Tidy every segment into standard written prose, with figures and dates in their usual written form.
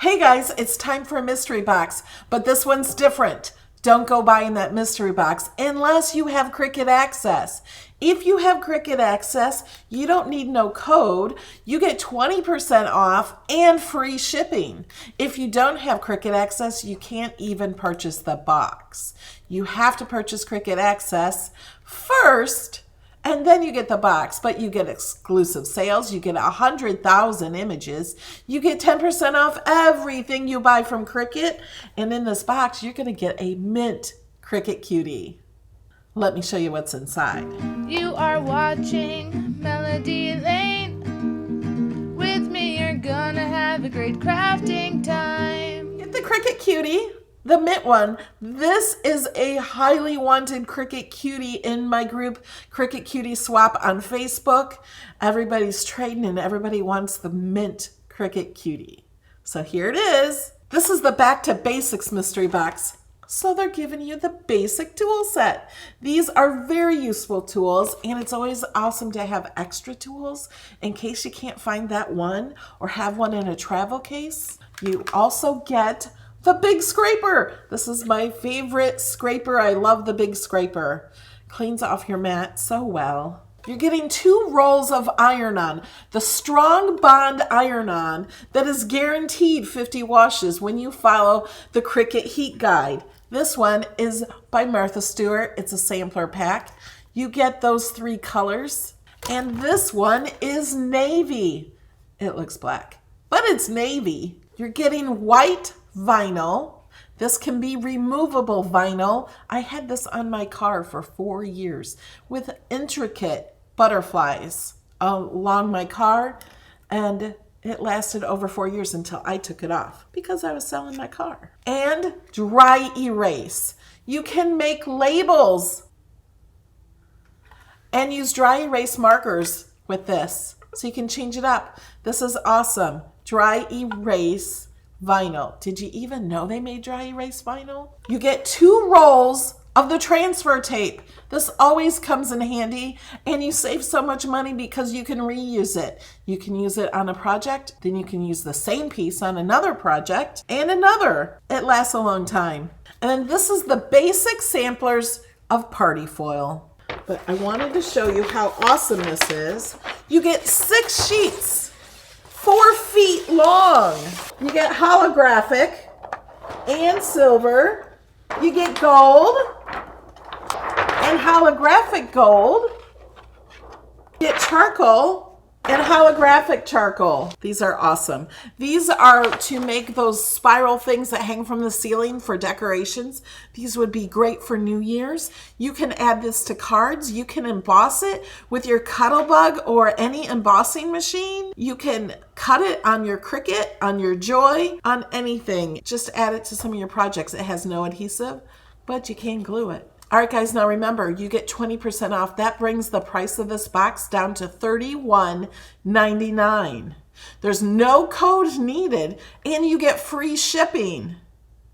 Hey guys, it's time for a mystery box, but this one's different. Don't go buying that mystery box unless you have Cricut access. If you have Cricut access, you don't need no code. You get 20% off and free shipping. If you don't have Cricut access, you can't even purchase the box. You have to purchase Cricut access first, and then you get the box, but you get exclusive sales. You get 100,000 images. You get 10% off everything you buy from Cricut. And in this box, you're going to get a mint Cricut cutie. Let me show you what's inside. You are watching Melody Lane. With me, you're gonna have a great crafting time. Get the Cricut cutie. The mint one. This is a highly wanted Cricut cutie in my group, Cricut Cutie Swap on Facebook. Everybody's trading and everybody wants the mint Cricut cutie. So here it is. This is the Back to Basics mystery box. So they're giving you the basic tool set. These are very useful tools, and it's always awesome to have extra tools in case you can't find that one or have one in a travel case. You also get the big scraper. This is my favorite scraper. I love the big scraper. Cleans off your mat so well. You're getting 2 rolls of iron-on, the Strong Bond iron-on that is guaranteed 50 washes when you follow the Cricut heat guide. This one is by Martha Stewart. It's a sampler pack. You get those 3 colors, and this one is navy. It looks black, but it's navy. You're getting white vinyl. This can be removable vinyl. I had this on my car for 4 years with intricate butterflies along my car, and it lasted over 4 years until I took it off because I was selling my car. And dry erase. You can make labels and use dry erase markers with this, so you can change it up. This is awesome. Dry erase vinyl. Did you even know they made dry erase vinyl? You get 2 rolls of the transfer tape. This always comes in handy, and you save so much money because you can reuse it. You can use it on a project, then you can use the same piece on another project and another. It lasts a long time. And then this is the basic samplers of party foil. But I wanted to show you how awesome this is. You get 6 sheets, 4 feet long. You get holographic and silver. You get gold and holographic gold. You get charcoal and holographic charcoal. These are awesome. These are to make those spiral things that hang from the ceiling for decorations. These would be great for New Year's. You can add this to cards. You can emboss it with your Cuttlebug or any embossing machine. You can cut it on your Cricut, on your Joy, on anything. Just add it to some of your projects. It has no adhesive, but you can glue it. All right, guys, now remember, you get 20% off. That brings the price of this box down to $31.99. There's no code needed, and you get free shipping.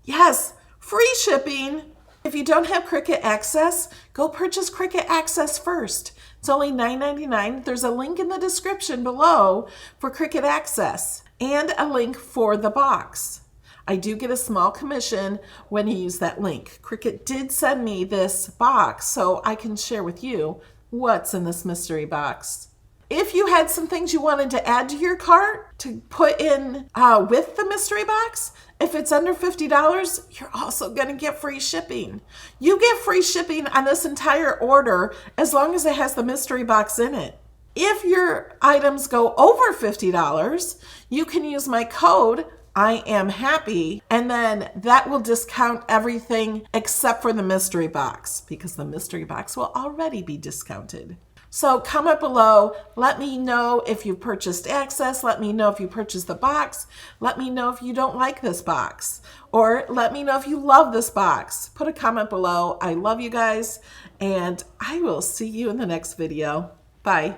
Yes, free shipping. If you don't have Cricut Access, go purchase Cricut Access first. It's only $9.99. There's a link in the description below for Cricut Access and a link for the box. I do get a small commission when you use that link. Cricut did send me this box so I can share with you what's in this mystery box. If you had some things you wanted to add to your cart to put in with the mystery box, if it's under $50, you're also going to get free shipping. You get free shipping on this entire order as long as it has the mystery box in it. If your items go over $50, you can use my code I am happy, and then that will discount everything except for the mystery box because the mystery box will already be discounted. So comment below, let me know if you purchased Access, let me know if you purchased the box, let me know if you don't like this box, or let me know if you love this box. Put a comment below. I love you guys, and I will see you in the next video. Bye.